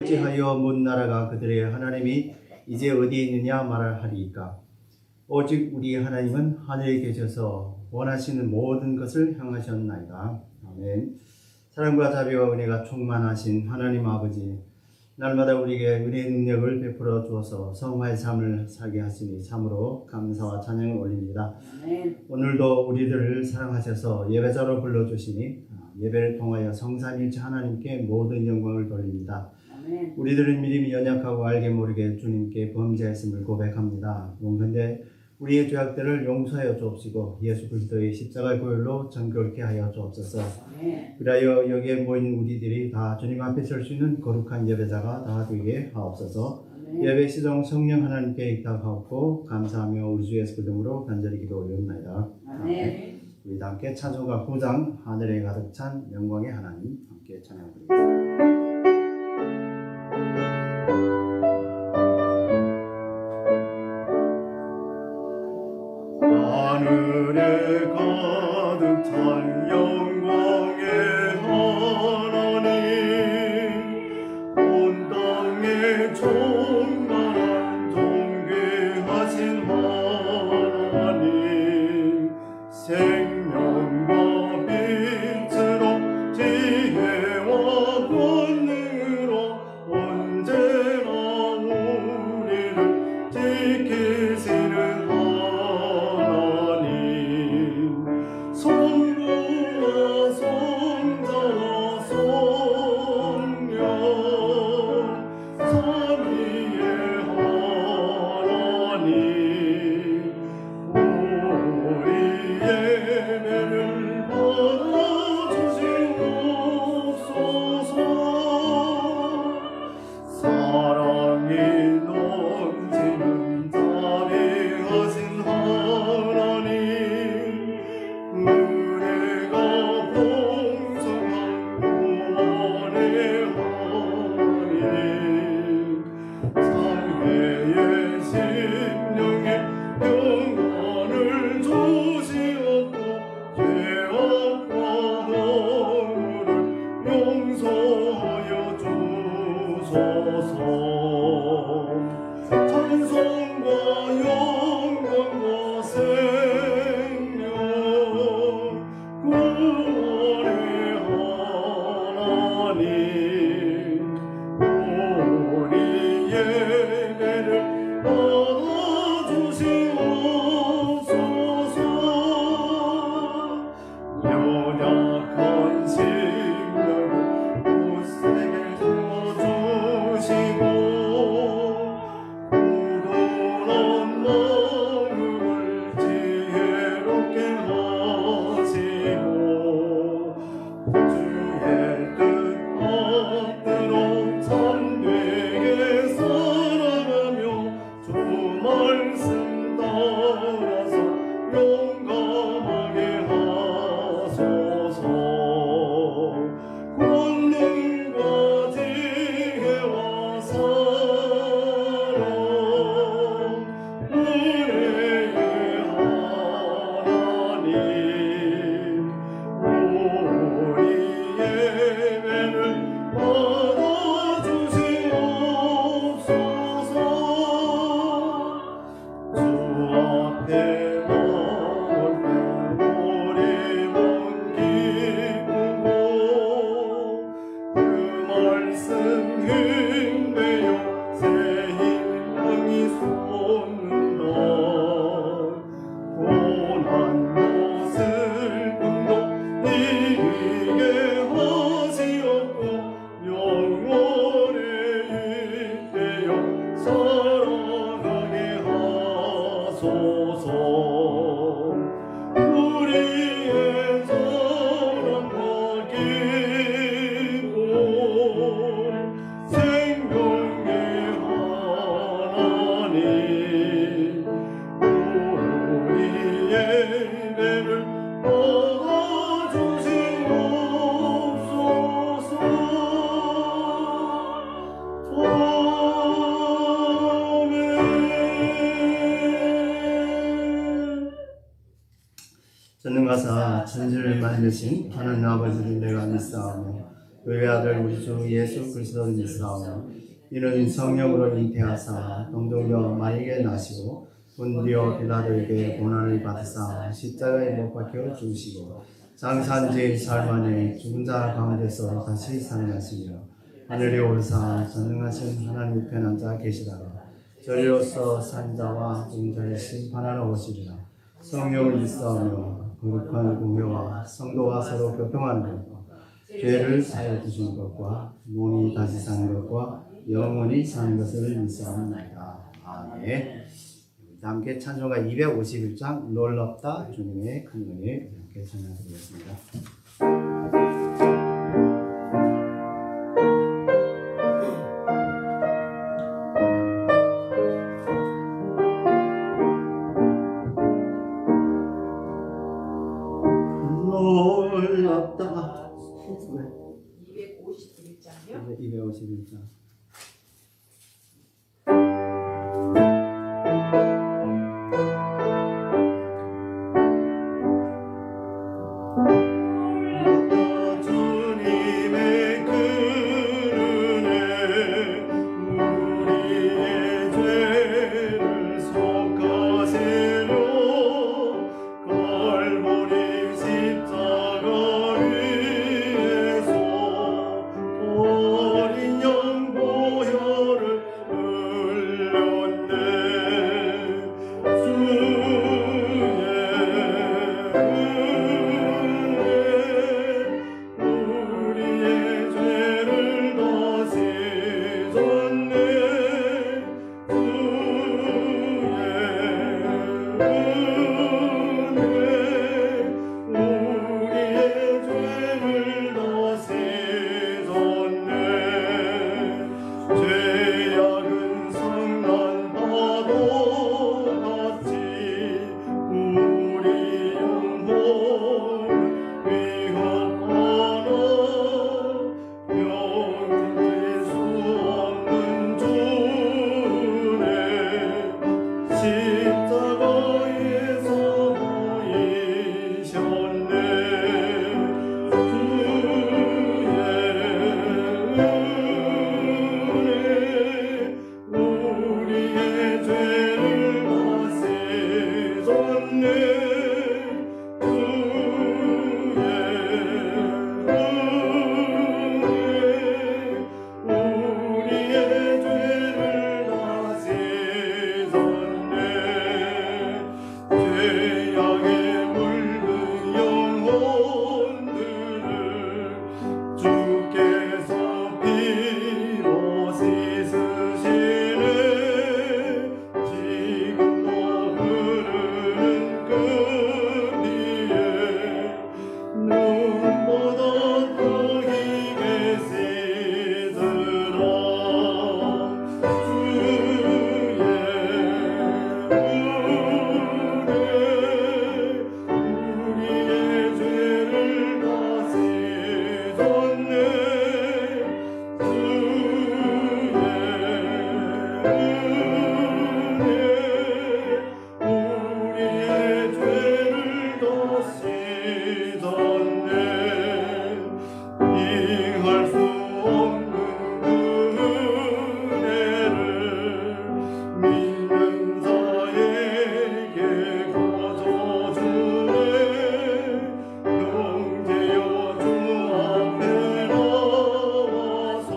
어찌하여 문 나라가 그들의 하나님이 이제 어디에 있느냐 말하리이까. 오직 우리 하나님은 하늘에 계셔서 원하시는 모든 것을 향하셨나이다. 아멘. 사랑과 자비와 은혜가 충만하신 하나님 아버지, 날마다 우리에게 은혜의 능력을 베풀어 주어서 성화의 삶을 살게 하시니 참으로 감사와 찬양을 올립니다. 아멘. 오늘도 우리들을 사랑하셔서 예배자로 불러주시니 예배를 통하여 성삼일체 하나님께 모든 영광을 돌립니다. 아멘. 우리들은 미리 연약하고 알게 모르게 주님께 범죄했음을 고백합니다. 원근데 우리의 죄악들을 용서하여 주옵시고 예수 그리스도의 십자가 보혈로 정결케 하여 주옵소서. 그리하여 여기에 모인 우리들이 다 주님 앞에 설 수 있는 거룩한 예배자가 다 되게 하옵소서. 예배 시종 성령 하나님께 입탁하옵고 감사하며 우리 주 예수 그리스도로 간절히 기도 올리옵나이다. 아멘. 우리 다 함께 찬송가 9장 하늘에 가득 찬 영광의 하나님 함께 찬양드립니다. 하늘에 가득 찬 영광의 하나님, 온 땅에 충만한 존귀하신 하나님, 생명과 빛으로 지혜와 권능으로 언제나 우리를 지키시는 성부와 성자와 성령 삼위의 하나님, 우리 예배를 받아주시옵소서. 사랑이 넘치는 자비하신 하나님, 은혜가 풍성한 구원의 하나님, 장래의 심령에 평안을 주시옵고 죄악과 허물을 용서하여 주소서. 찬송과 영광과 생명 구원의 하나님, 우리 예배를 받아주시옵소서. 연약한 심령을 굳세게 세워주시고 우둔한 마음을 지혜롭게 하시고 주의 뜻 받들어 참되게 살아가며 주 말씀 따라서 용감하게 하소서. 권능과 지혜와 사랑 은혜의 하나님, 우리 예배를 받아주시옵소서. 주 앞에 나올 때 우리 몸 기쁘고 그 말씀 힘내어 새 힘이 솟는다. 고난도 슬픔도 이기게 하시옵고 영원에 있대요 살아가게 하소서. 우리의 사랑과 기쁨 생명의 하나님, 우리 예배를 받아주시옵소서. 아멘. 전능하사 천지를 만드신 하나님 아버지를 내가 믿사오며 그의 아들 우리 주 예수 그리스도를 믿사오며 이는 성령으로 잉태하사 동정녀 마리아에게 나시고 본디오 빌라도에게 고난을 받으사 십자가에 못 박혀 죽으시고 장사한 지 사흘 만에 죽은 자 가운데서 다시 살아나시며 하늘에 오르사 전능하신 하나님 우편에 앉아 계시다가 저리로서 산자와 죽은 자를 심판하러 오시리라. 성령을 믿사오며 거룩한 공회와 성도와 서로 교통하는 것과 죄를 사하여 주시는 것과 몸이 다시 사는 것과 영원히 사는 것을 믿사옵나이다. 아멘. 함께 찬송가 251장 놀랍다 주님의 큰 은혜 함께 찬양드리겠습니다. 놀랍다 251장이요? 251장 주님의 큰 은혜 우리의 죄를 속하시려 갈보리 십자가 위에서 어린 양 보혈을 흘렸네. 우리의 죄를 다 씻었네. 우리의 죄를 다 씻었네. 죄악은 성난 파도 같이 우리 영혼 위협하나 영질 수 없는 주의 십자가에서 보이셨네. 우리의 죄를 다 씻었네. 우리의 죄를 다 씻었네. 죄악에 물든 영혼들을 주께서 피로 씻으시네. 지금도 흐르는 그 피에 눈보다 더 희게 씻으라. 주의 우리의 죄를 다 씻었네. 우리의 죄를 다 씻었네. 이해할 수 없는 그 은혜를 믿는 자에게 거저주네. 형제여 주 앞에 나와서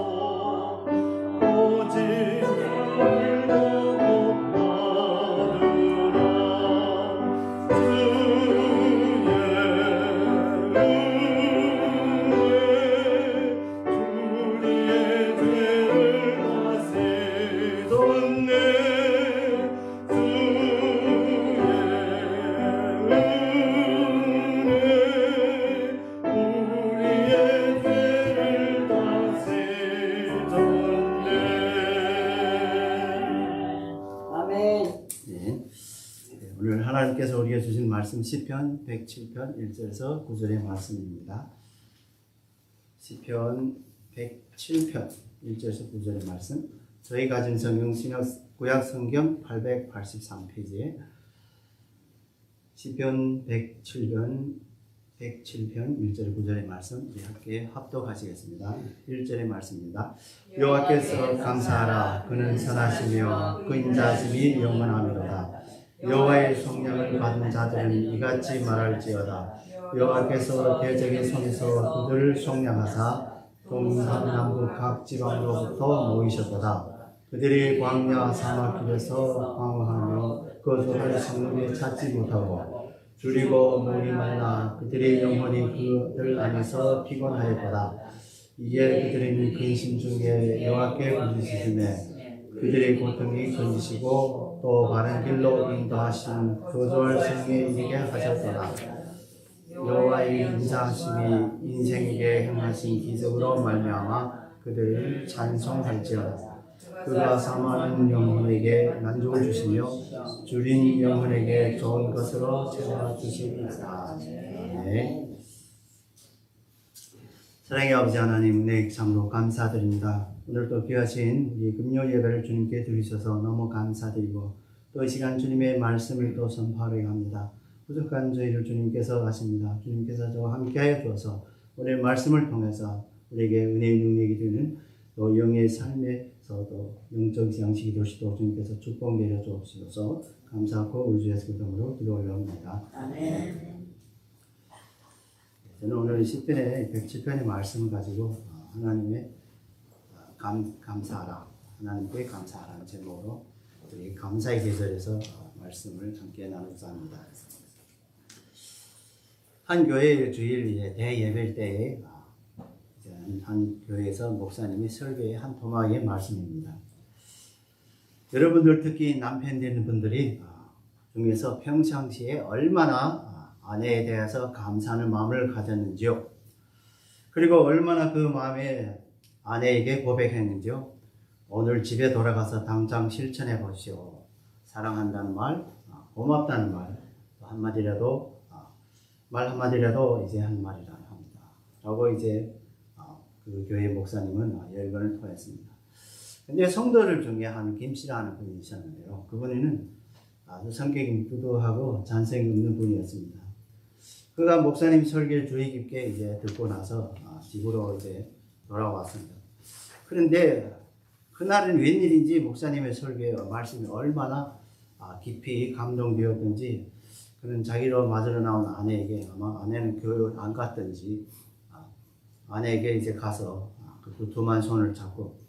오직 물고 받으라. 주의 죄를 다 씻었네. 우리의 죄를 다 씻었네. 아멘. 네. 오늘 하나님께서 우리에게 주신 말씀 시편 107편 1절에서 9절의 말씀입니다. 시편 107편 1절에서 9절의 말씀. 저희 가진 성경 구약 성경 883페이지에 시편 107편 107편 1절 9절의 말씀 우리 함께 합독하시겠습니다. 1절의 말씀입니다. 여호와께서 감사하라. 그는 선하시며 그 인자심이 영원하미로다. 여호와의 성령을 받은 자들은 이같이 말할지어다. 여호와께서 대적의 손에서 그들을 속량하사 동서남북 각 지방으로부터 모이셨도다. 그들이 광야 사막길에서 방황하며 거주할 성읍에 찾지 못하고 줄이고 목이 말라 그들의 영혼이 그들 안에서 피곤하였도다. 이에 그들은 근심 중에 여호와께 부르짖으매 그들의 고통이 건지시고 또 바른 길로 인도하신 거주할 성에 이르게 하셨도다. 여호와의 인자하심이 인생에게 행하신 기적으로 말미암아 그들을 찬송할지어다. 그가 사모하는 영혼에게 만족을 주시며 줄인 영혼에게 좋은 것으로 채워 주시리이다. 네. 사랑의 아버지 하나님, 은혜 참으로 감사드립니다. 오늘도 귀하신 우리 금요 예배를 주님께 드리셔서 너무 감사드리고 또 이 시간 주님의 말씀을 또 선포하려 합니다. 부족한 저희를 주님께서 아십니다. 주님께서 저와 함께하여 주어서 오늘 말씀을 통해서 우리에게 은혜의 능력이 되는 또 영의 삶에서도 영적 양식이 되시도록 주님께서 축복 내려 주옵소서. 감사하고 우리 주 예수 그리스도로 기도하옵나이다. 아멘. 저는 오늘 10편의 107편의 말씀을 가지고 하나님의 감사하라, 하나님께 감사하라는 제목으로 우리 감사의 계절에서 말씀을 함께 나누고자 합니다. 한 교회 주일 대예배 때에 한 교회에서 목사님이 설교의 한 토막의 말씀입니다. 여러분들 특히 남편 되는 분들이 중에서 평상시에 얼마나 아내에 대해서 감사하는 마음을 가졌는지요. 그리고 얼마나 그 마음에 아내에게 고백했는지요. 오늘 집에 돌아가서 당장 실천해 보시오. 사랑한다는 말, 고맙다는 말, 말 한마디라도 이제 한 말이라 합니다. 라고 이제 그 교회 목사님은 열변을 토했습니다. 근데 성도들 중에 한 김씨라는 분이 있었는데요. 그분은 아주 성격이 두두하고 잔성이 없는 분이었습니다. 그가 목사님 설교를 주의 깊게 이제 듣고 나서 집으로 이제 돌아왔습니다. 그런데 그날은 웬일인지 목사님의 설교의 말씀이 얼마나 깊이 감동되었던지 그는 자기로 맞으러 나온 아내에게 아마 아내는 교회 안 갔던지 아내에게 이제 가서 그 두툼한 손을 잡고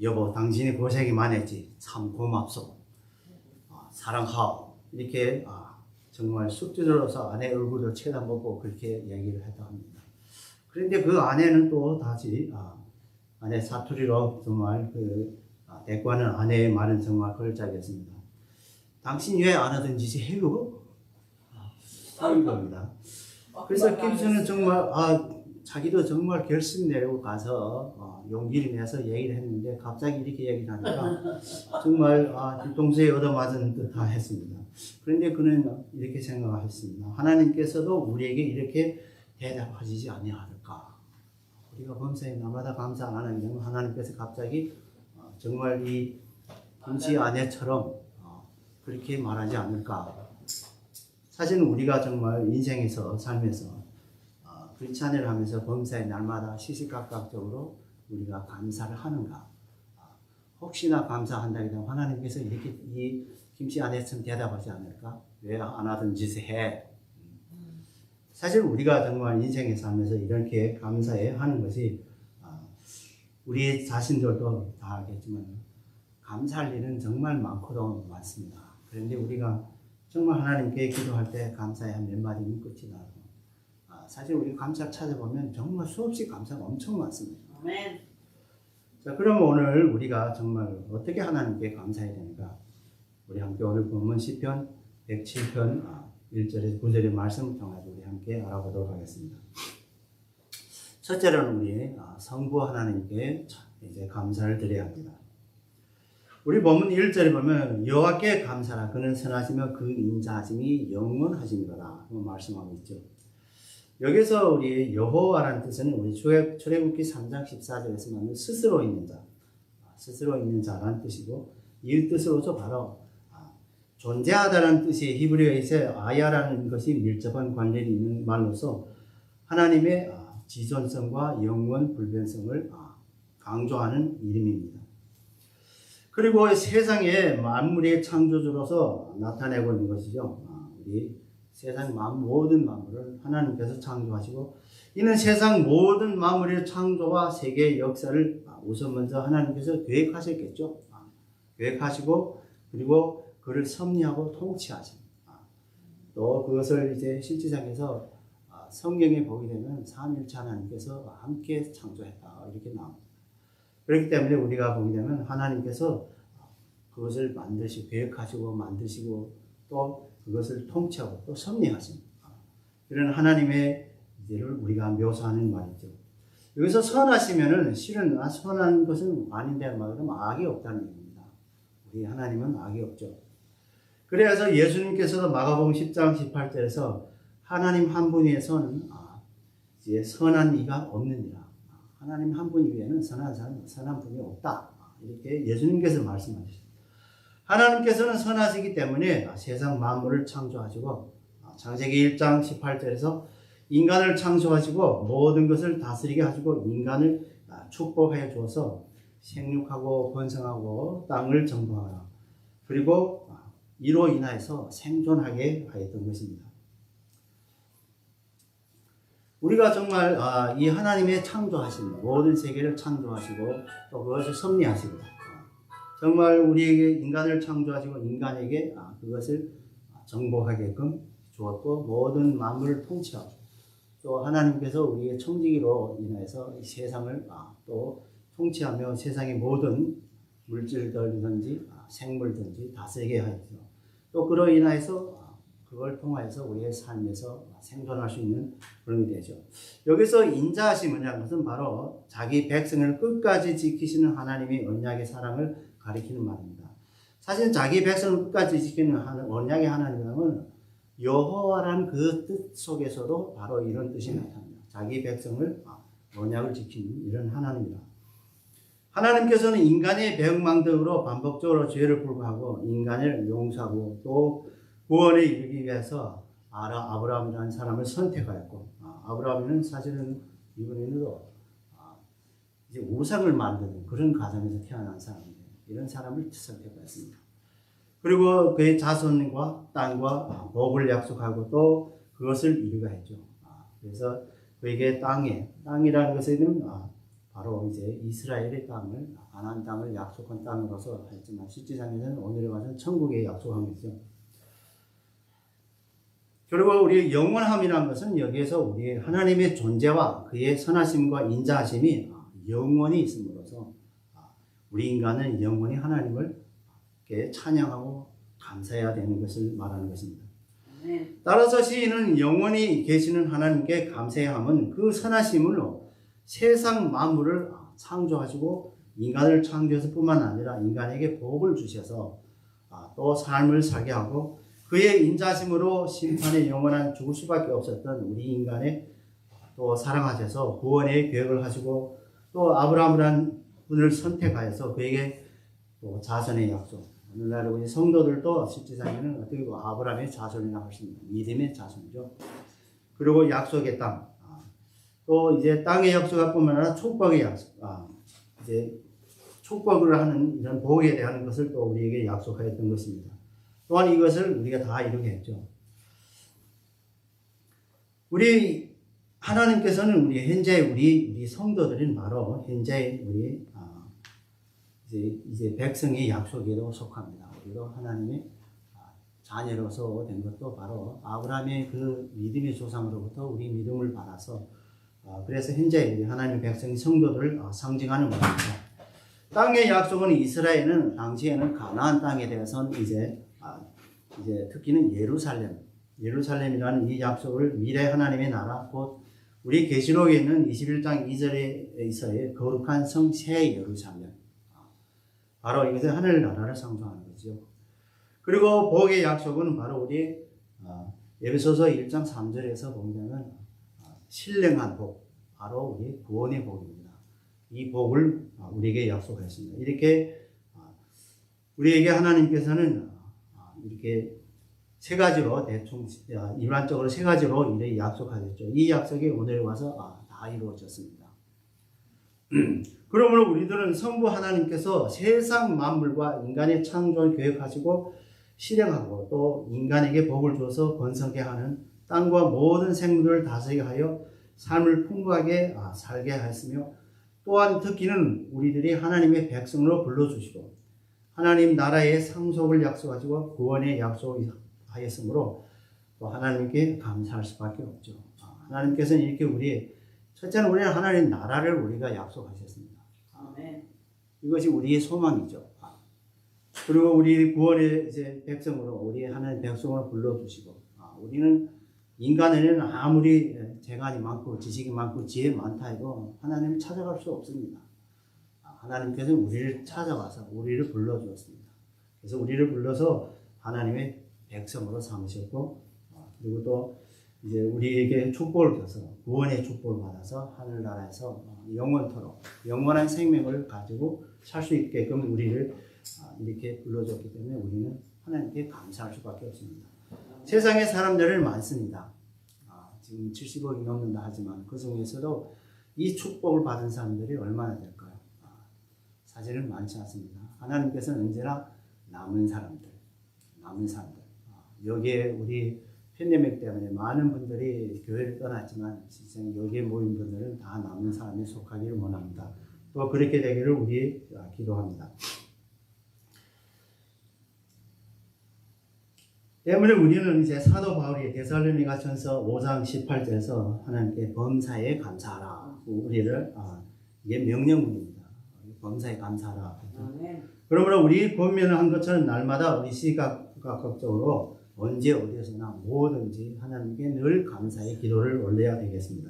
여보 당신이 고생이 많았지 참 고맙소 사랑하오 이렇게 정말 숙주들어서 아내 얼굴을 쳐다보고 그렇게 얘기를 했다 합니다. 그런데 그 아내는 또 다시 아내 사투리로 정말 대꾸하는 아내의 말은 정말 걸작이었습니다. 당신이 왜 안 하던 짓이 해요? 그런 겁니다. 그래서 김씨는 정말 자기도 정말 결심 내고 가서 용기를 내서 얘기를 했는데 갑자기 이렇게 얘기를 하니까 정말 뒤통수에 얻어맞은 듯하 했습니다. 그런데 그는 이렇게 생각했습니다. 하나님께서도 우리에게 이렇게 대답하시지 아니하실까? 우리가 범사에 날마다 감사 안 하는 게 하나님께서 갑자기 정말 이 김씨 아내처럼 그렇게 말하지 않을까? 사실은 우리가 정말 인생에서 삶에서 크리스찬을 하면서 범사에 날마다 시시각각적으로 우리가 감사를 하는가? 혹시나 감사한다 해도 하나님께서 이렇게 이 김씨 아내처럼 대답하지 않을까? 왜 안 하던 짓을 해? 사실 우리가 정말 인생의 삶에서 이렇게 감사해 하는 것이 우리 자신들도 다 알겠지만 감사할 일은 정말 많고도 많습니다. 그런데 우리가 정말 하나님께 기도할 때 감사의 한 몇 마디는 끝이 나고 사실 우리 감사를 찾아보면 정말 수없이 감사가 엄청 많습니다. 아멘. 자, 그럼 오늘 우리가 정말 어떻게 하나님께 감사해야 되는가? 우리 함께 오늘 본문 시편 107편 1절에서 9절의 말씀을 통해서 우리 함께 알아보도록 하겠습니다. 첫째로는 우리 성부 하나님께 이제 감사를 드려야 합니다. 우리 본문 1절에 보면 여호와께 감사라 그는 선하시며 그 인자하심이 영원하심이로다 말씀하고 있죠. 여기서 우리 여호와라는 뜻은 우리 출애굽기 3장 14절에서 말하는 스스로 있는 자, 스스로 있는 자라는 뜻이고 이 뜻으로서 바로 존재하다라는 뜻이 히브리어에서 아야라는 것이 밀접한 관련이 있는 말로서 하나님의 지존성과 영원 불변성을 강조하는 이름입니다. 그리고 세상의 만물의 창조주로서 나타내고 있는 것이죠. 우리 세상 모든 만물을 하나님께서 창조하시고, 이는 세상 모든 만물의 창조와 세계의 역사를 우선 먼저 하나님께서 계획하셨겠죠. 계획하시고, 그리고 그를 섭리하고 통치하십니다. 또 그것을 이제 실제상에서 성경에 보게 되면 삼위일체 하나님께서 함께 창조했다 이렇게 나옵니다. 그렇기 때문에 우리가 보게 되면 하나님께서 그것을 만드시고 계획하시고 만드시고 또 그것을 통치하고 또 섭리하십니다. 이런 하나님의 일을 우리가 묘사하는 말이죠. 여기서 선하시면은 실은 선한 것은 아닌데 말하면 악이 없다는 얘기입니다. 우리 하나님은 악이 없죠. 그래서 예수님께서도 마가복음 10장 18절에서 하나님 한 분에서는 이제 선한 이가 없느니라. 하나님 한 분 이외에는 선한 분이 없다. 이렇게 예수님께서 말씀하셨습니다. 하나님께서는 선하시기 때문에 세상 만물을 창조하시고 창세기 1장 18절에서 인간을 창조하시고 모든 것을 다스리게 하시고 인간을 축복하여 주어서 생육하고 번성하고 땅을 정복하라. 그리고 이로 인하여서 생존하게 하였던 것입니다. 우리가 정말 이 하나님의 창조하신 모든 세계를 창조하시고 또 그것을 섭리하시고 정말 우리에게 인간을 창조하시고 인간에게 그것을 정복하게끔 주었고 모든 만물을 통치하고 또 하나님께서 우리의 청지기로 인해서 이 세상을 또 통치하며 세상의 모든 물질들든지 생물든지 다스리게 하였죠. 또 그로 인하여서 그걸 통하여서 우리의 삶에서 생존할 수 있는 그런 게 되죠. 여기서 인자하심이라는 것은 바로 자기 백성을 끝까지 지키시는 하나님의 언약의 사랑을 가리키는 말입니다. 사실 자기 백성을 끝까지 지키는 언약의 하나님은 여호와라는 그 뜻 속에서도 바로 이런 뜻이 나타납니다. 자기 백성을 언약을 지키는 이런 하나님이다. 하나님께서는 인간의 배은망덕으로 반복적으로 죄를 불구하고 인간을 용서하고 또 구원에 이르기 위해서 아브라함이라는 사람을 선택하였고 아브라함은 사실은 이번에도 이제 우상을 만드는 그런 가정에서 태어난 사람인데 이런 사람을 선택하였습니다. 그리고 그의 자손과 땅과 복을 약속하고 또 그것을 이루게 했죠. 그래서 그에게 땅이라는 것은 바로 이제 이스라엘의 땅을 가나안 땅을 약속한 땅으로서 했지만 실제상에는 오늘에 와서는 천국에 약속한 것이죠. 그리고 우리의 영원함이라는 것은 여기에서 우리 하나님의 존재와 그의 선하심과 인자하심이 영원히 있음으로써 우리 인간은 영원히 하나님을 찬양하고 감사해야 되는 것을 말하는 것입니다. 따라서 시인은 영원히 계시는 하나님께 감사해야 함은 그 선하심으로 세상 만물을 창조하시고 인간을 창조해서 뿐만 아니라 인간에게 복을 주셔서 또 삶을 살게 하고 그의 인자심으로 심판의 영원한 죽을 수밖에 없었던 우리 인간의 또 사랑하셔서 구원의 계획을 하시고 또 아브라함이라는 분을 선택하여서 그에게 또 자손의 약속. 오늘날 우리 성도들도 실제상에는 어떻게 보면 아브라함의 자손이라고 할 수 있습니다. 믿음의 자손이죠. 그리고 약속의 땅. 또 이제 땅의 약속할 뿐만 아니라 축복의 약속. 이제 축복을 하는 이런 복에 대한 것을 또 우리에게 약속하였던 것입니다. 또한 이것을 우리가 다 이루게 했죠. 우리 하나님께서는 우리 현재 우리 성도들인 바로 현재 우리 이제 백성의 약속에도 속합니다. 우리도 하나님의 자녀로서 된 것도 바로 아브라함의 그 믿음의 조상으로부터 우리 믿음을 받아서 그래서 현재 우리 하나님의 백성 성도들을 상징하는 것입니다. 땅의 약속은 이스라엘은 당시에는 가나안 땅에 대해서는 이제 특히는 예루살렘이라는 이 약속을 미래 하나님의 나라 곧 우리 계시록에 있는 21장 2절에서의 거룩한 성 새 예루살렘 바로 이것은 하늘나라를 상징하는 거죠. 그리고 복의 약속은 바로 우리 에베소서 1장 3절에서 보면 신령한 복 바로 우리 구원의 복입니다. 이 복을 우리에게 약속했습니다. 이렇게 우리에게 하나님께서는 이렇게 세 가지로 대충 일반적으로 세 가지로 이렇게 약속하셨죠. 이 약속이 오늘 와서 다 이루어졌습니다. 그러므로 우리들은 성부 하나님께서 세상 만물과 인간의 창조를 계획하시고 실행하고 또 인간에게 복을 줘서 번성케 하는 땅과 모든 생물을 다스리게 하여 삶을 풍부하게 살게 하였으며 또한 특히는 우리들이 하나님의 백성으로 불러주시고 하나님 나라의 상속을 약속하시고 구원의 약속하였으므로 또 하나님께 감사할 수밖에 없죠. 하나님께서는 이렇게 첫째는 우리는 하나님 나라를 우리가 약속하셨습니다. 아멘. 이것이 우리의 소망이죠. 그리고 우리 구원의 이제 백성으로 우리 하나님 백성으로 불러주시고 우리는 인간에는 아무리 재간이 많고 지식이 많고 지혜 많다 해도 하나님을 찾아갈 수 없습니다. 하나님께서는 우리를 찾아가서 우리를 불러주었습니다. 그래서 우리를 불러서 하나님의 백성으로 삼으셨고 그리고 또 이제 우리에게 축복을 줘서 구원의 축복을 받아서 하늘나라에서 영원토록 영원한 생명을 가지고 살 수 있게끔 우리를 이렇게 불러줬기 때문에 우리는 하나님께 감사할 수밖에 없습니다. 세상에 사람들은 많습니다. 지금 70억이 넘는다 하지만 그 중에서도 이 축복을 받은 사람들이 얼마나 될까요? 사실은 많지 않습니다. 하나님께서는 언제나 남은 사람들. 여기에 우리 팬데믹 때문에 많은 분들이 교회를 떠났지만 진짜 여기에 모인 분들은 다 남은 사람에 속하기를 원합니다. 또 그렇게 되기를 우리 기도합니다. 때문에 우리는 이제 사도 바울이 데살로니가전서 5장 18절에서 하나님께 범사에 감사하라. 우리를 이게 명령문입니다. 범사에 감사하라. 그러므로 우리 권면한 것처럼 날마다 우리 시각적으로 언제 어디서나 뭐든지 하나님께 늘 감사의 기도를 올려야 되겠습니다.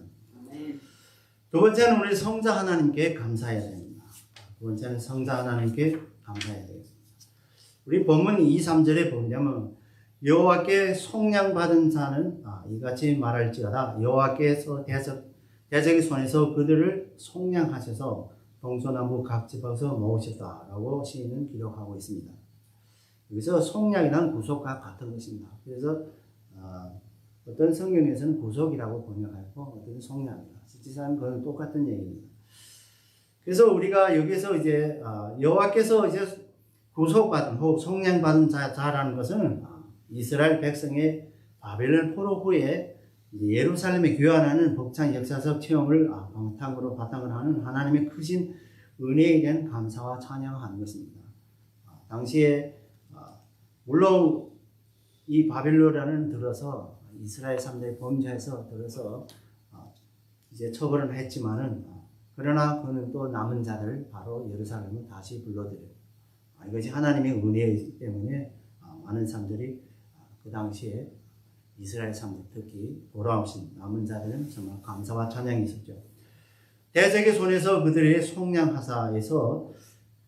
두 번째는 우리 성자 하나님께 감사해야 됩니다. 두 번째는 성자 하나님께 감사해야 되겠습니다. 우리 본문 2, 3절에 보면 여호와께 속량받은 자는 이같이 말할지어다. 여호와께서 대적의 손에서 그들을 속량하셔서 동서남북 각 집에서 모으셨다라고 시인은 기록하고 있습니다. 여기서 속량이란 구속과 같은 것입니다. 그래서 어떤 성경에서는 구속이라고 번역하고 어떤 속량이다. 실질상 그건 똑같은 얘기입니다. 그래서 우리가 여기서 이제 여호와께서 이제 구속받은 혹 속량받은 자라는 것은 이스라엘 백성의 바벨론 포로 후에 예루살렘에 귀환하는 벅찬 역사적 체험을 바탕으로 하는 하나님의 크신 은혜에 대한 감사와 찬양하는 것입니다. 당시에 물론 이 바벨론이라는 들어서 이스라엘 3대 범죄에서 들어서 이제 처벌을 했지만은 그러나 그는 또 남은 자를 바로 예루살렘을 다시 불러들여요. 이것이 하나님의 은혜이기 때문에 많은 사람들이 그 당시에 이스라엘 사람들 특히 돌아오신 남은 자들은 정말 감사와 찬양이 있었죠. 대적의 손에서 그들의 속량하사에서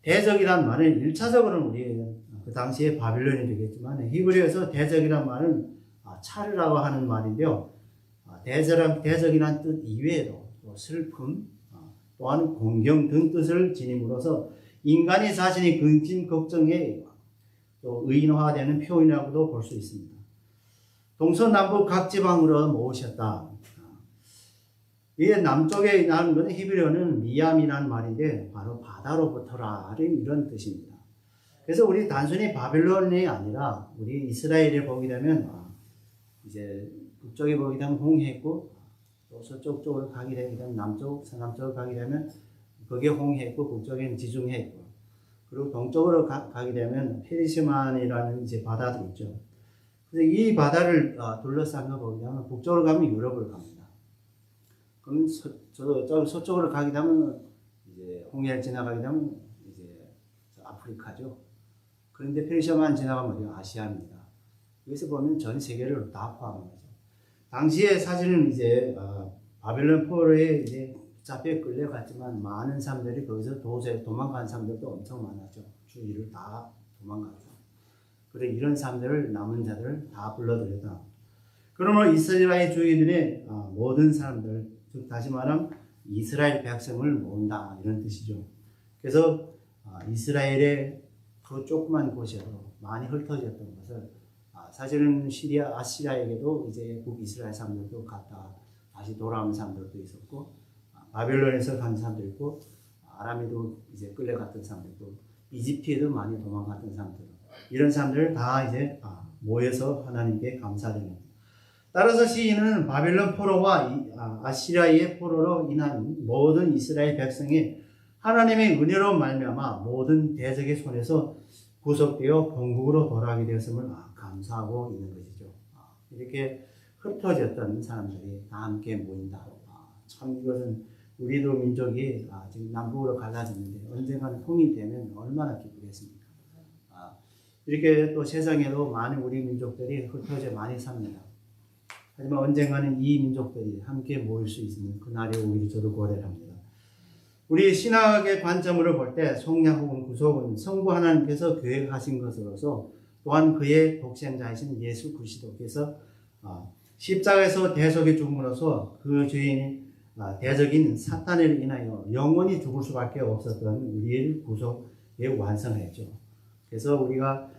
대적이란 말은 1차적으로는 우리 그 당시에 바빌론이 되겠지만 히브리어에서 대적이란 말은 차르라고 하는 말인데요. 대적이란 뜻 이외에도 또 슬픔 또한 공경 등 뜻을 지님으로써 인간이 자신이 근심 걱정에 또 의인화되는 표현이라고도 볼 수 있습니다. 동서남북 각 지방으로 모으셨다. 이게 남쪽에 나오는 것은 히브리어는 미암이라는 말인데 바로 바다로부터라 이런 뜻입니다. 그래서 우리 단순히 바벨론이 아니라 우리 이스라엘에 보게 되면 이제 북쪽에 보게 되면 홍해있고 또 서쪽 쪽으로 가게 되면 서남쪽으로 가게 되면 거기에 홍해있고 북쪽에는 지중해있고 그리고 동쪽으로 가게 되면 페르시만이라는 이제 바다도 있죠. 그래서 이 바다를 둘러싼 거 보면 북쪽으로 가면 유럽을 갑니다. 그럼 서쪽으로 가게 되면 이제 홍해를 지나가게 되면 이제 아프리카죠. 그런데 페르시아만 지나가면 아시아입니다. 여기서 보면 전 세계를 다 포함한 거죠. 당시에 사실은 이제 바벨론 포로에 이제 잡혀 끌려갔지만 많은 사람들이 거기서 도망간 사람들도 엄청 많았죠. 주위를 다 도망갔죠. 그래 이런 사람들을 남은 자들을 다 불러들였다. 그러므로 이스라엘 주민들의 모든 사람들, 즉 다시 말하면 이스라엘 백성을 모은다 이런 뜻이죠. 그래서 이스라엘의 그 조그만 곳에도 많이 흩어졌던 것을 사실은 아시리아에게도 이제 북이스라엘 사람들도 갔다 다시 돌아오는 사람들도 있었고, 바벨론에서 간 사람도 있고, 아람에도 이제 끌려갔던 사람도 있고, 이집트에도 많이 도망갔던 사람들, 이런 사람들 다 이제 모여서 하나님께 감사드립니다. 따라서 시인은 바벨론 포로와 아시리아의 포로로 인한 모든 이스라엘 백성이 하나님의 은혜로 말미암아 모든 대적의 손에서 구속되어 본국으로 돌아가게 되었음을 감사하고 있는 것이죠. 이렇게 흩어졌던 사람들이 다 함께 모인다. 참 이것은 우리도 민족이 지금 남북으로 갈라졌는데 언젠가는 통일되면 얼마나 기쁘겠습니까? 이렇게 또 세상에도 많은 우리 민족들이 흩어져 많이 삽니다. 하지만 언젠가는 이 민족들이 함께 모일 수 있는 그날이 오기를 저도 고대를 합니다. 우리 신학의 관점으로 볼 때 속량 혹은 구속은 성부 하나님께서 계획하신 것으로서 또한 그의 독생자이신 예수 그리스도께서 십자가에서 대속의 죽음으로써 그 죄인 대적인 사탄을 인하여 영원히 죽을 수밖에 없었던 우리의 구속에 완성했죠. 그래서 우리가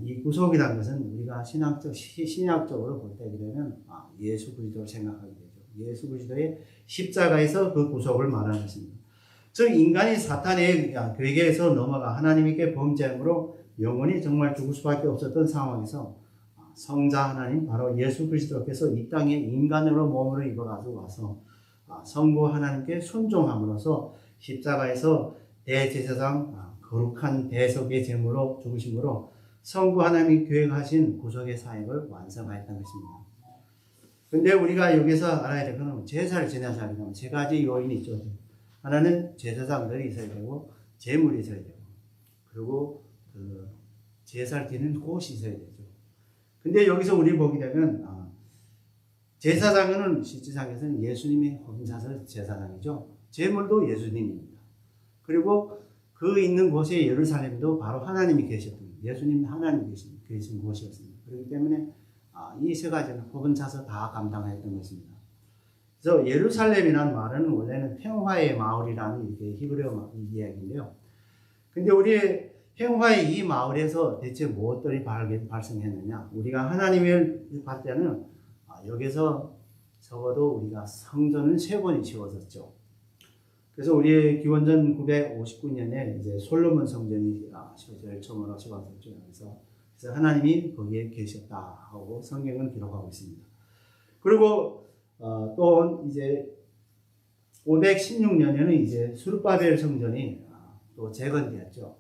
이 구속이라는 것은 우리가 신학적으로 볼 때 되면 예수 그리스도를 생각하게 되죠. 예수 그리스도의 십자가에서 그 구속을 말하는 것입니다. 즉 인간이 사탄의 괴계에서 넘어가 하나님께 범죄함으로 영원히 정말 죽을 수밖에 없었던 상황에서 성자 하나님 바로 예수 그리스도께서 이 땅에 인간으로 몸으로 입어가지고 와서 성부 하나님께 순종함으로써 십자가에서 대제사장 거룩한 대속의 제물로 죽으심으로 성부 하나님이 계획하신 구속의 사역을 완성하였던 것입니다. 근데 우리가 여기서 알아야 될 것은 제사를 지내서 하려면 세 가지 요인이 있죠. 하나는 제사장들이 있어야 되고 제물이 있어야 되고 그리고 그 제사를 드리는 곳이 있어야 되죠. 근데 여기서 우리 보게 되면 제사장은 실제상에서는 예수님이 혼자서 제사장이죠. 제물도 예수님입니다. 그리고 그 있는 곳에 예루살렘도 바로 하나님이 계셨던 예수님 하나님 계신 곳이었습니다. 그렇기 때문에 이 세 가지는 혼자서 다 감당했던 것입니다. 그래서 예루살렘이라는 말은 원래는 평화의 마을이라는 이렇게 히브리어 이야기인데요. 근데 우리 평화의 이 마을에서 대체 무엇들이 발생했느냐? 우리가 하나님을 볼 때는 여기서 적어도 우리가 성전은 3번이 지어졌죠. 그래서 우리 기원전 959년에 이제 솔로몬 성전이 제일 처음으로 지어졌죠. 그래서 하나님이 거기에 계셨다 하고 성경은 기록하고 있습니다. 그리고 또 이제 516년에는 이제 수르바벨 성전이 또 재건되었죠.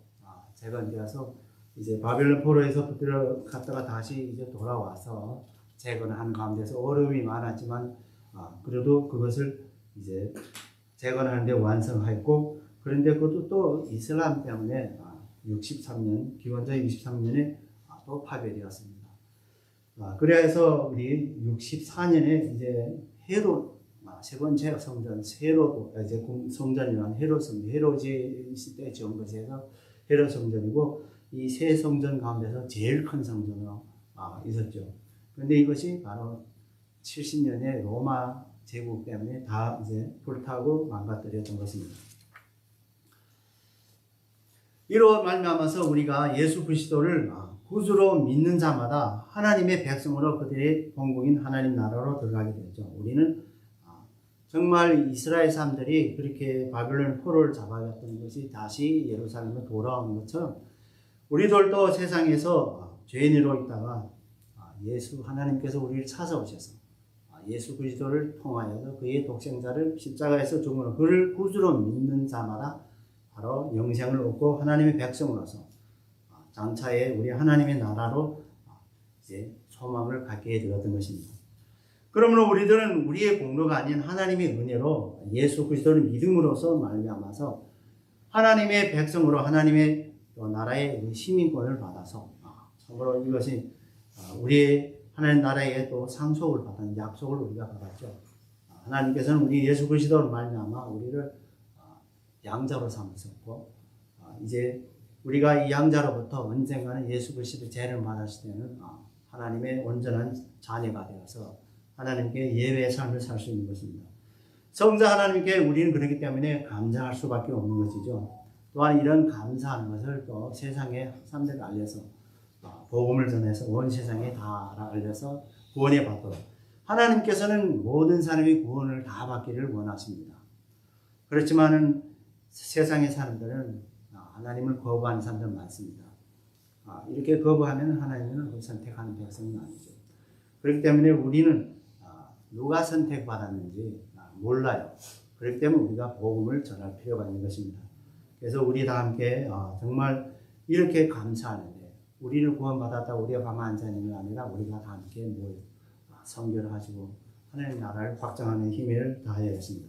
재건되어서 이제 바벨론 포로에서 붙들어 갔다가 다시 이제 돌아와서 재건한 가운데서 어려움이 많았지만 그래도 그것을 이제 재건하는데 완성했고 그런데 그것도 또 이슬람 때문에 63년 기원전 63년에 또 파괴되었습니다. 그래서 우리 64년에 이제 헤롯 세 번째 성전 헤롯 이제 성전이란 헤롯 성전 헤롯이 시대 지은 것에서 헤롯 성전이고 이 세 성전 가운데서 제일 큰 성전으로 있었죠. 그런데 이것이 바로 70년에 로마 제국 때문에 다 이제 불타고 망가뜨렸던 것입니다. 이로 말미암아서 우리가 예수 그리스도를 구주로 믿는 자마다 하나님의 백성으로 그들의 본국인 하나님 나라로 들어가게 되죠. 우리는 정말 이스라엘 사람들이 그렇게 바벨론 포로를 잡아갔던 것이 다시 예루살렘으로 돌아오는 것처럼 우리들도 세상에서 죄인으로 있다가 예수 하나님께서 우리를 찾아오셔서 예수 그리스도를 통하여 그의 독생자를 십자가에서 죽음으로 그를 구주로 믿는 자마다 바로 영생을 얻고 하나님의 백성으로서 장차에 우리 하나님의 나라로 이제 소망을 갖게 되었던 것입니다. 그러므로 우리들은 우리의 공로가 아닌 하나님의 은혜로 예수 그리스도를 믿음으로써 말미암아서 하나님의 백성으로 하나님의 나라의 시민권을 받아서 참으로 이것이 우리의 하나님 나라에 또 상속을 받은 약속을 우리가 받았죠. 하나님께서는 우리 예수 그리스도를 말미암아 우리를 양자로 삼으셨고 이제 우리가 이 양자로부터 언젠가는 예수 그리스도의 죄를 받았을 때는 하나님의 온전한 자녀가 되어서 하나님께 예배의 삶을 살 수 있는 것입니다. 성자 하나님께 우리는 그렇기 때문에 감사할 수밖에 없는 것이죠. 또한 이런 감사하는 것을 또 세상에 사람들에게 알려서 복음을 전해서 온 세상에 다 알려서 구원에 받도록 하나님께서는 모든 사람이 구원을 다 받기를 원하십니다. 그렇지만은 세상의 사람들은 하나님을 거부하는 사람들 많습니다. 이렇게 거부하면 하나님은 선택하는 백성은 아니죠. 그렇기 때문에 우리는 누가 선택받았는지 몰라요. 그렇기 때문에 우리가 복음을 전할 필요가 있는 것입니다. 그래서 우리 다 함께 정말 이렇게 감사하는데 우리를 구원받았다고 우리가 가만 앉아 있는 게 아니라 우리가 다 함께 모여 선교를 하시고 하나님의 나라를 확장하는 힘을 다해야겠습니다.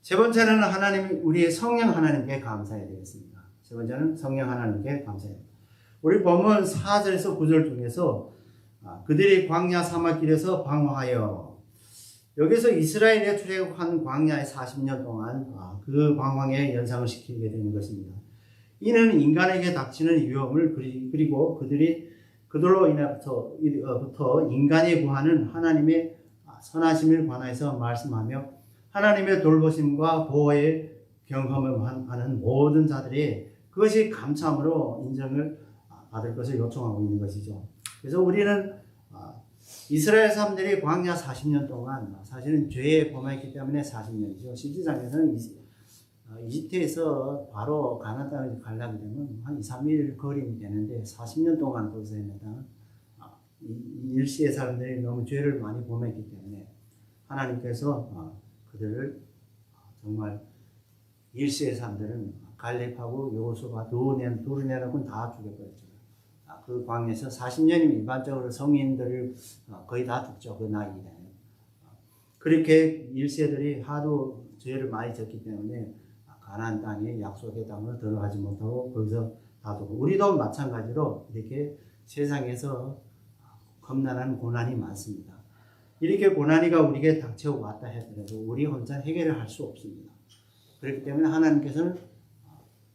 세 번째는 우리의 성령 하나님께 감사해야 되겠습니다. 세 번째는 성령 하나님께 감사해야 됩니다. 우리 본문 4절에서 9절 중에서 그들이 광야 사막길에서 방황하여 여기서 이스라엘에 출애굽한 광야의 40년 동안 그 방황의 연상을 시키게 되는 것입니다. 이는 인간에게 닥치는 위험을 그리고 그들로 인해부터 인간이 구하는 하나님의 선하심을 관하여서 말씀하며 하나님의 돌보심과 보호에 경험하는 모든 자들이 그것이 감사함으로 인정을 받을 것을 요청하고 있는 것이죠. 그래서 우리는 이스라엘 사람들이 광야 40년 동안 사실은 죄에 범했기 때문에 40년이죠. 실질상에서는 이집트에서 바로 가나안 땅에 가려고 되면 한 2, 3일 거리면 되는데 40년 동안 거기서 했는데 일시의 사람들이 너무 죄를 많이 범했기 때문에 하나님께서 그들을 정말 일시의 사람들은 갈렙하고 여호수아가 둘을 내놓고는 다 죽여버렸죠. 그 광야에서 40년이면 일반적으로 성인들을 거의 다 죽죠. 그 나이에. 그렇게 일세들이 하도 죄를 많이 졌기 때문에 가나안 땅에 약속의 땅으로 들어가지 못하고 거기서 다 죽고 우리도 마찬가지로 이렇게 세상에서 겁나는 고난이 많습니다. 이렇게 고난이가 우리에게 닥쳐 왔다 하더라도 우리 혼자 해결을 할 수 없습니다. 그렇기 때문에 하나님께서는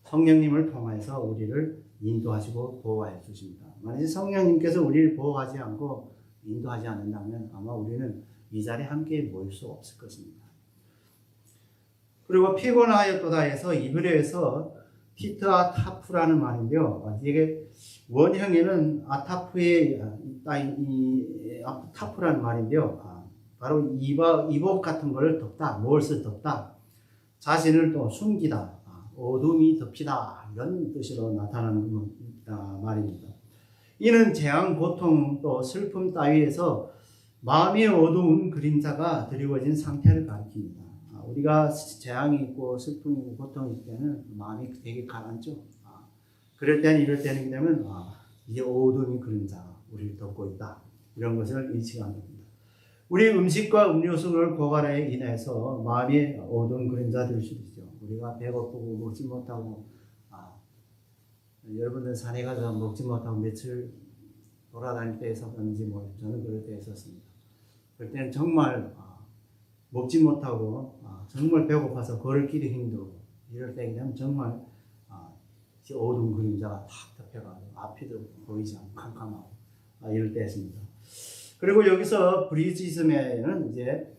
성령님을 통해서 우리를 인도하시고 보호해 주십니다. 만약 성령님께서 우리를 보호하지 않고 인도하지 않는다면 아마 우리는 이 자리에 함께 모일 수 없을 것입니다. 그리고 피곤하였도다 해서 이브리어에서 티트아 타프라는 말인데요. 이게 원형에는 타프라는 말인데요. 바로 이복 같은 걸 덮다, 무엇을 덮다, 자신을 또 숨기다, 어둠이 덮이다 이런 뜻으로 나타나는 말입니다. 이는 재앙, 고통, 또 슬픔 따위에서 마음이 어두운 그림자가 드리워진 상태를 가리킵니다. 우리가 재앙이 있고 슬픔이 있고 고통이 있을 때는 마음이 되게 가라앉죠. 그럴 때는 이럴 때는 되면 이제 어둠이 그림자가 우리를 덮고 있다. 이런 것을 인식하는 겁니다. 우리 음식과 음료수를 고갈에 인해서 마음이 어두운 그림자 될 수도 있죠. 우리가 배고프고 먹지 못하고 여러분들 산에 가서 먹지 못하고 며칠 돌아다닐 때 있었는지 모르겠어요. 저는 그럴 때 있었습니다. 그럴 때는 정말 먹지 못하고 정말 배고파서 걸을 길이 힘들고 이럴 때 그냥 정말 어두운 그림자가 탁 덮여가지고 앞이도 보이지 않고 캄캄하고 이럴 때였습니다. 그리고 여기서 브리지즘에는 이제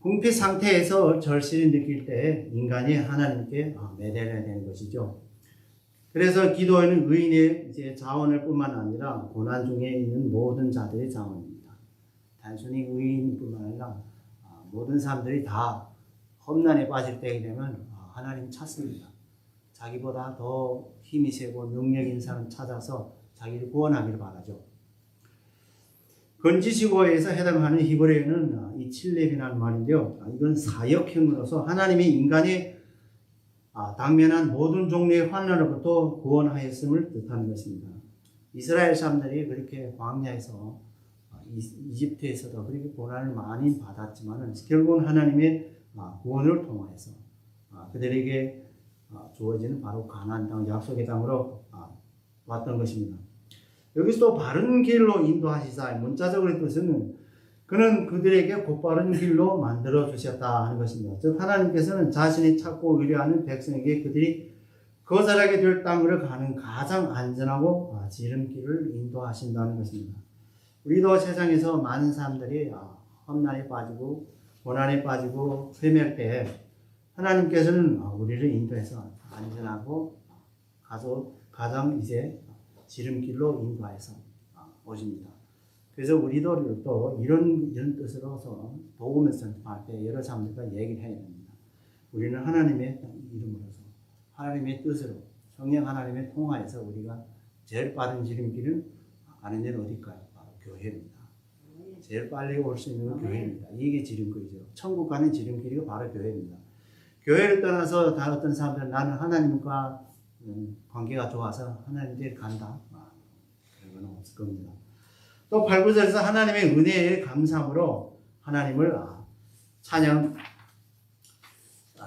궁핍 상태에서 절실히 느낄 때 인간이 하나님께 매달려야 되는 것이죠. 그래서 기도에는 의인의 이제 자원을 뿐만 아니라 고난 중에 있는 모든 자들의 자원입니다. 단순히 의인뿐만 아니라 모든 사람들이 다 험난에 빠질 때가 되면 하나님 찾습니다. 자기보다 더 힘이 세고 능력 있는 사람 찾아서 자기를 구원하기를 바라죠. 건지시고에서 해당하는 히브리어는 이 칠렙이라는 말인데요. 이건 사역형으로서 하나님이 인간이 당면한 모든 종류의 환난으로부터 구원하였음을 뜻하는 것입니다. 이스라엘 사람들이 그렇게 광야에서 이집트에서도 그렇게 고난을 많이 받았지만 결국은 하나님의 구원을 통해서 그들에게 주어지는 바로 가나안 땅 약속의 땅으로 왔던 것입니다. 여기서 또 바른 길로 인도하시사 문자적으로 뜻은 그는 그들에게 곧바른 길로 만들어 주셨다 하는 것입니다. 즉 하나님께서는 자신이 찾고 의뢰하는 백성에게 그들이 거절하게 될 땅으로 가는 가장 안전하고 지름길을 인도하신다는 것입니다. 우리도 세상에서 많은 사람들이 험난에 빠지고 고난에 빠지고 헤맬 때 하나님께서는 우리를 인도해서 안전하고 가장 이제 지름길로 인도해서 오십니다. 그래서 우리도 또 이런 뜻으로서 복음을 전할 때 여러 사람들과 얘기를 해야 됩니다. 우리는 하나님의 이름으로서 하나님의 뜻으로 성령 하나님의 통하에서 우리가 제일 빠른 지름길은 아는 데는 어딜까요? 바로 교회입니다. 제일 빨리 올 수 있는 건 교회입니다. 이게 지름길이죠. 천국 가는 지름길이 바로 교회입니다. 교회를 떠나서 다 어떤 사람들은 나는 하나님과 관계가 좋아서 하나님 께 간다. 그런 건 없을 겁니다. 또 8, 9절에서 하나님의 은혜에 감사함으로 하나님을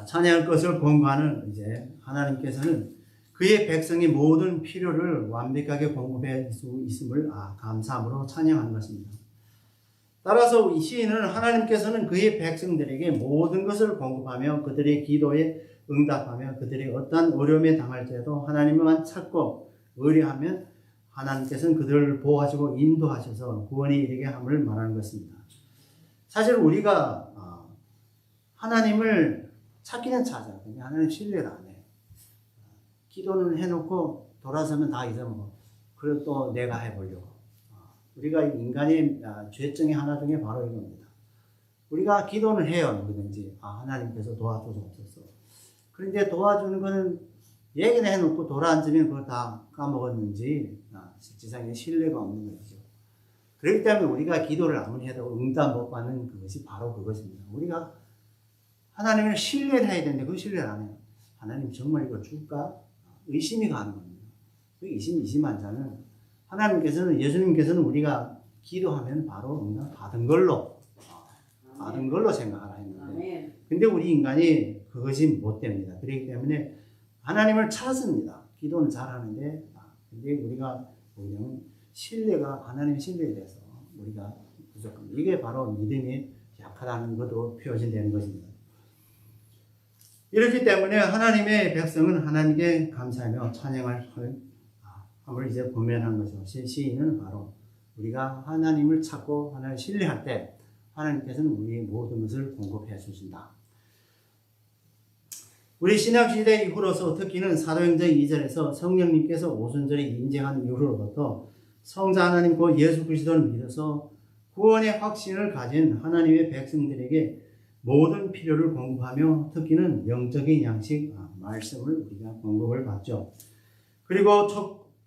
찬양할 것을 권고하는 이제 하나님께서는 그의 백성의 모든 필요를 완벽하게 공급해 수 있음을 감사함으로 찬양하는 것입니다. 따라서 이 시인은 하나님께서는 그의 백성들에게 모든 것을 공급하며 그들의 기도에 응답하며 그들이 어떠한 어려움에 당할 때도 하나님만 찾고 의뢰하면 하나님께서는 그들을 보호하시고 인도하셔서 구원에 이르게 함을 말하는 것입니다. 사실 우리가 하나님을 찾기는 찾아요. 근데 하나님 신뢰를 안 해요. 기도는 해놓고 돌아서면 다 잊어먹어. 그리고 또 내가 해보려고. 우리가 인간의 죄성의 하나 중에 바로 이겁니다. 우리가 기도는 해요. 누구든지. 하나님께서 도와주옵소서. 그런데 도와주는 거는 얘기는 해놓고 돌아앉으면 그걸 다 까먹었는지 실질상의 신뢰가 없는 것이죠. 그렇기 때문에 우리가 기도를 아무리 해도 응답 못 받는 그것이 바로 그것입니다. 우리가 하나님을 신뢰를 해야 되는데 그 신뢰를 안 해요. 하나님 정말 이걸 줄까? 의심이 가는 겁니다. 그 의심한 자는 예수님께서는 우리가 기도하면 바로 응답 받은 걸로 생각하라 했는데 근데 우리 인간이 그것이 못 됩니다. 그렇기 때문에 하나님을 찾습니다. 기도는 잘하는데 근데 우리가 보면 하나님의 신뢰에 대해서 우리가 부족합니다. 이게 바로 믿음이 약하다는 것도 표현되는 것입니다. 이렇기 때문에 하나님의 백성은 하나님께 감사하며 찬양을 함을 이제 고면한 것이죠. 시인은 바로 우리가 하나님을 찾고 하나님을 신뢰할 때 하나님께서는 우리의 모든 것을 공급해 주신다. 우리 신약시대 이후로서 특히는 사도행전 2절에서 성령님께서 오순절에 인정한 이후로부터 성자 하나님 곧 예수 그리스도를 믿어서 구원의 확신을 가진 하나님의 백성들에게 모든 필요를 공급하며 특히는 영적인 양식, 말씀을 우리가 공급을 받죠. 그리고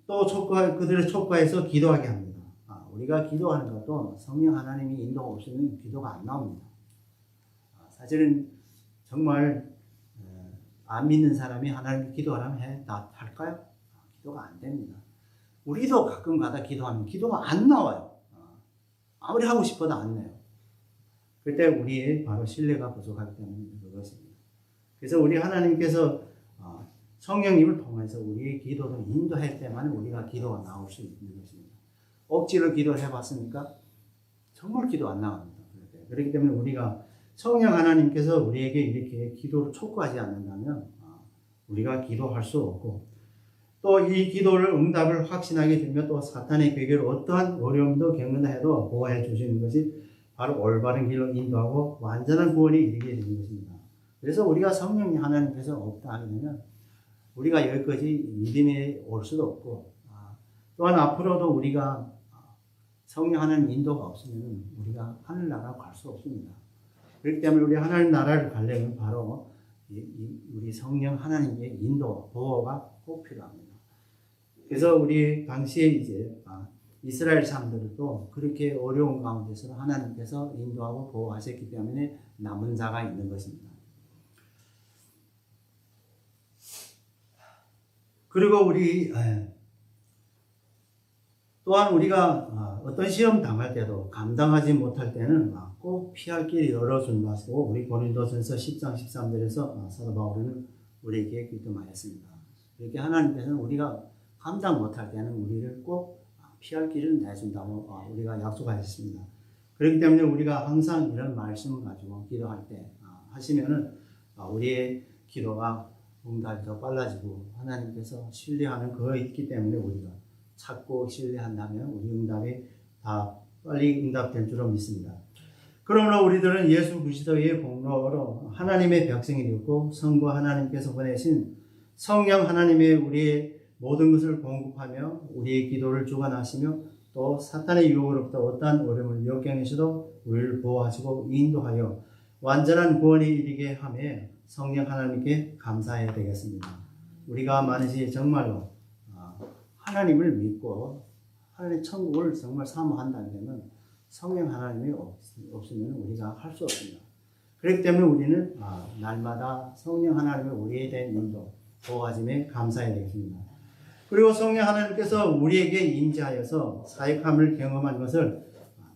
또 그들을 촉구해서 기도하게 합니다. 우리가 기도하는 것도 성령 하나님이 인도가 없으면 기도가 안 나옵니다. 사실은 정말 안 믿는 사람이 하나님 기도하라면 할까요? 기도가 안 됩니다. 우리도 가끔 가다 기도하면 기도가 안 나와요. 아무리 하고 싶어도 안 나요. 그때 우리의 바로 신뢰가 부족하기 때문에 그것입니다. 그래서 우리 하나님께서 성령님을 통해서 우리의 기도를 인도할 때만 우리가 기도가 나올 수 있는 것입니다. 억지로 기도를 해봤습니까? 정말 기도 안 나갑니다. 그렇기 때문에 우리가 성령 하나님께서 우리에게 이렇게 기도를 촉구하지 않는다면 우리가 기도할 수 없고 또 이 기도를 응답을 확신하게 되면 또 사탄의 괴계로 어떠한 어려움도 겪는다 해도 보호해 주시는 것이 바로 올바른 길로 인도하고 완전한 구원에 이르게 되는 것입니다. 그래서 우리가 성령 하나님께서 없다 하게 되면 우리가 여기까지 믿음에 올 수도 없고 또한 앞으로도 우리가 성령 하나님 인도가 없으면 우리가 하늘나라 갈 수 없습니다. 그렇기 때문에 우리 하나님 나라를 가려면 바로 우리 성령 하나님의 인도, 보호가 꼭 필요합니다. 그래서 우리 당시에 이제 이스라엘 사람들도 그렇게 어려운 가운데서 하나님께서 인도하고 보호하셨기 때문에 남은 자가 있는 것입니다. 그리고 또한 우리가 어떤 시험 당할 때도 감당하지 못할 때는 꼭 피할 길을 열어준 것이고 우리 고린도전서 10장 13절에서 사도 바울은 우리에게 기도하였습니다. 이렇게 하나님께서는 우리가 감당 못할 때는 우리를 꼭 피할 길을 내준다고 우리가 약속하셨습니다. 그렇기 때문에 우리가 항상 이런 말씀을 가지고 기도할 때 하시면은 우리의 기도가 응답이 더 빨라지고 하나님께서 신뢰하는 그거 있기 때문에 우리가 찾고 신뢰한다면 우리 응답이 다 빨리 응답될 줄로 믿습니다. 그러므로 우리들은 예수 그리스도의 공로로 하나님의 백성이 되었고 성부 하나님께서 보내신 성령 하나님의 우리의 모든 것을 공급하며 우리의 기도를 주관하시며 또 사탄의 유혹으로부터 어떠한 어려움을 역경에서도 우리를 보호하시고 인도하여 완전한 구원에 이르게 하며 성령 하나님께 감사해야 되겠습니다. 우리가 만약에 정말로 하나님을 믿고 하나님의 천국을 정말 사모한다면 성령 하나님이 없으면 우리가 할 수 없습니다. 그렇기 때문에 우리는 날마다 성령 하나님의 우리에 대한 인도, 보호하심에 감사해야 되겠습니다. 그리고 성령 하나님께서 우리에게 임재하여서 사역함을 경험한 것을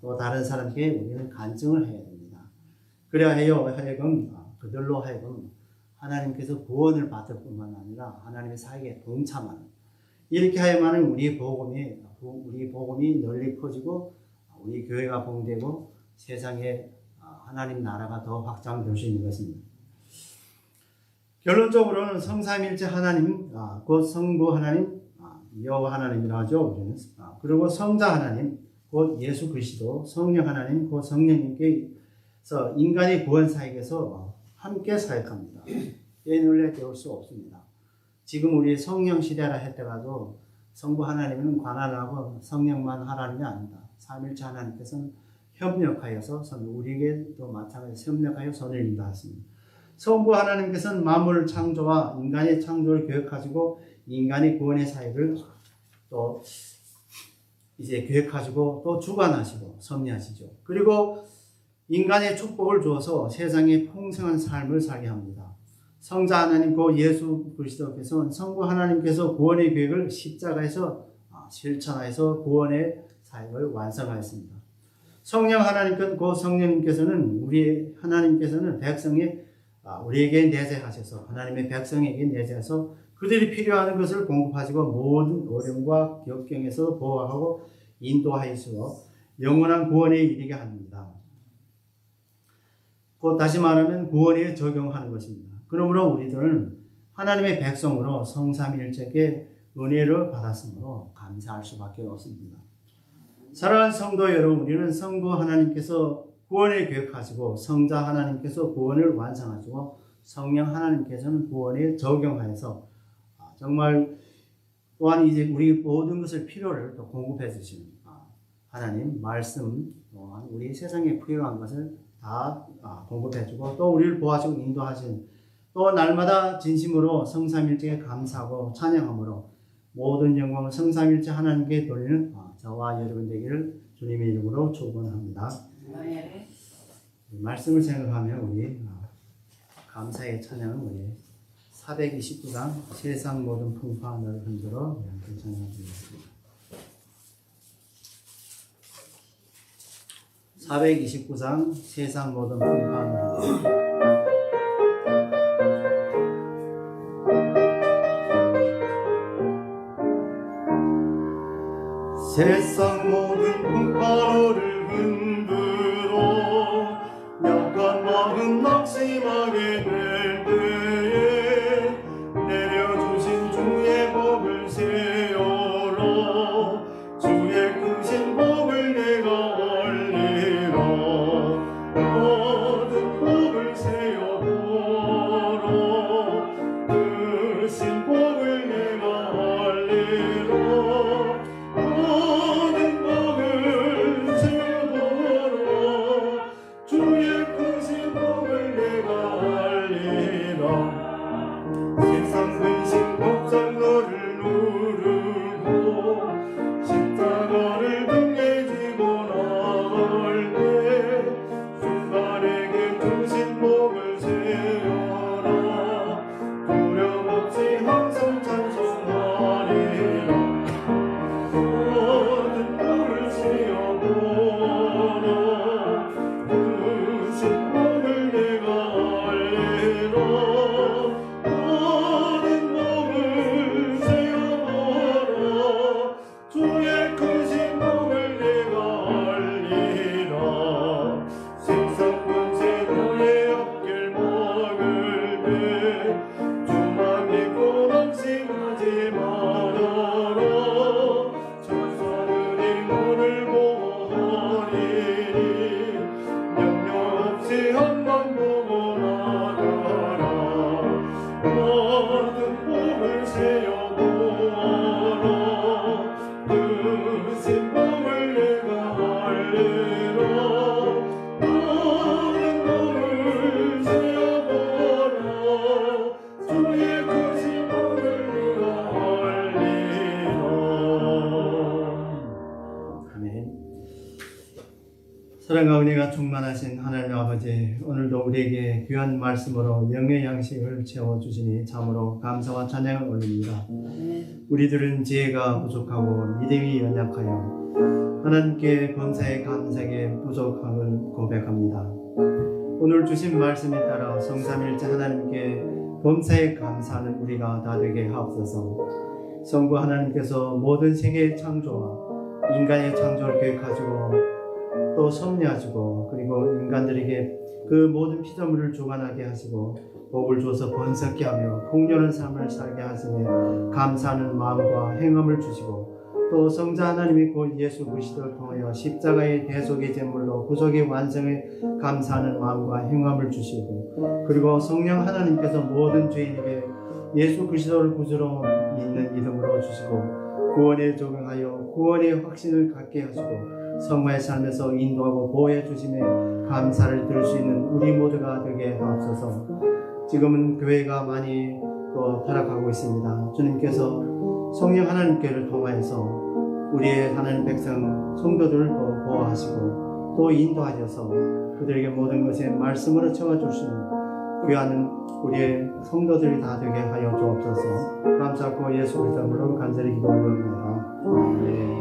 또 다른 사람에게 우리는 간증을 해야 됩니다. 그래야 하여금 그들로 하여금 하나님께서 구원을 받을 뿐만 아니라 하나님의 사역에 동참하는, 이렇게 하여만은 우리 복음이 널리 퍼지고 우리 교회가 봉되고 세상에 하나님 나라가 더 확장될 수 있는 것입니다. 결론적으로는 성삼일체 하나님, 곧 성부 하나님, 여호와 하나님이라고 하죠. 우리는. 그리고 성자 하나님, 곧 예수 그리스도, 성령 하나님, 곧 성령님께서 인간의 구원 사역에서 함께 사역합니다. 빼놓으려 되올 수 없습니다. 지금 우리 성령 시대라 했다가도 성부 하나님은 관할하고 성령만 하나님이 아니다. 삼일체 하나님께서는 협력하여서 우리에게도 마찬가지로 협력하여 선을 인도하십니다. 성부 하나님께서는 만물을 창조와 인간의 창조를 계획하시고 인간의 구원의 사역을 또 이제 계획하시고 또 주관하시고 섭리하시죠. 그리고 인간의 축복을 주어서 세상에 풍성한 삶을 살게 합니다. 성자 하나님 곧 예수 그리스도께서는 성부 하나님께서 구원의 계획을 십자가에서 실천하여서 구원의 사역을 완성하였습니다. 성령 하나님께서 곧 성령님께서는 하나님께서는 우리에게 내재하셔서 하나님의 백성에게 내재해서 그들이 필요한 것을 공급하시고 모든 어려움과 역경에서 보호하고 인도하여서 영원한 구원에 이르게 합니다. 곧 다시 말하면 구원에 적용하는 것입니다. 그러므로 우리들은 하나님의 백성으로 성삼위일체께 은혜를 받았으므로 감사할 수밖에 없습니다. 사랑하는 성도 여러분, 우리는 성부 하나님께서 구원을 계획하시고 성자 하나님께서 구원을 완성하시고 성령 하나님께서는 구원에 적용하여서 정말 또한 이제 우리 모든 것을 필요를 또 공급해 주시는 하나님 말씀 또한 우리 세상에 필요한 것을 다 공급해 주고 또 우리를 보호하시고 인도하시는 또 날마다 진심으로 성삼일체에 감사하고 찬양함으로 모든 영광을 성삼일체 하나님께 돌리는 저와 여러분 되기를 주님의 이름으로 축원합니다. 말씀을 생각하며 우리 감사의 찬양은 우리 429장 세상 모든 풍파를 흔들어 함께 찬양하겠습니다. 429장 세상 모든 풍파를 흔들어 세상 모든 풍파를 흔들어 약한 마음 낙심하게 될 때에 내려주신 주의 복을 세어라 주의 크신 복을 내가 알리라 모든 복을 세어보라 크신 복을 내가 알리라 모든 복을 세어보라 주의 크신 복을 내가 알리라 세상 근심 걱정 너를 누르고 사랑과 은혜가 충만하신 하나님 아버지, 오늘도 우리에게 귀한 말씀으로 영의 양식을 채워주시니 참으로 감사와 찬양을 올립니다. 우리들은 지혜가 부족하고 믿음이 연약하여 하나님께 범사에 감사하게 부족함을 고백합니다. 오늘 주신 말씀에 따라 성삼일째 하나님께 범사에 감사하는 우리가 다 되게 하옵소서. 성부 하나님께서 모든 세계의 창조와 인간의 창조를 계획하시고 또 섭리하시고 그리고 인간들에게 그 모든 피조물을 주관하게 하시고 복을 줘서 번성케 하며 풍요로운 삶을 살게 하시니 감사하는 마음과 행함을 주시고 또 성자 하나님이 곧 예수 그리스도를 통하여 십자가의 대속의 제물로 구속의 완성에 감사하는 마음과 행함을 주시고 그리고 성령 하나님께서 모든 죄인에게 예수 그리스도를 구주로 믿는 믿음으로 주시고 구원에 적응하여 구원의 확신을 갖게 하시고 성화의 삶에서 인도하고 보호해 주심에 감사를 드릴 수 있는 우리 모두가 되게 하옵소서. 지금은 교회가 많이 또 타락하고 있습니다. 주님께서 성령 하나님께를 통하여서 우리의 하나님 백성 성도들을 또 보호하시고 또 인도하셔서 그들에게 모든 것에 말씀으로 채워주시는 귀한 우리의 성도들이 다 되게 하여 주옵소서. 감사하고 예수 그리스도로 간절히 기도합니다. 아멘.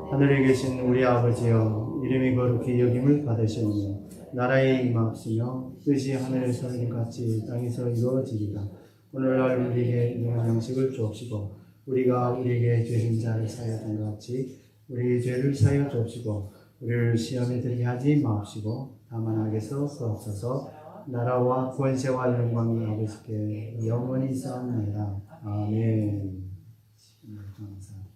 하늘에 계신 우리 아버지여, 이름이 거룩히 여김을 받으시오며 나라에 임하옵시며 뜻이 하늘에서 이같이 땅에서 이루어지리라. 오늘날 우리에게 일용할 양식을 주옵시고 우리가 우리에게 죄진 자를 사하여 것 같이 우리의 죄를 사하여 주옵시고 우리를 시험에 들게 하지 마옵시고 다만 악에서 구하옵소서. 나라와 권세와 영광이 아버지께 영원히 있사옵나이다. 아멘. 감사합니다.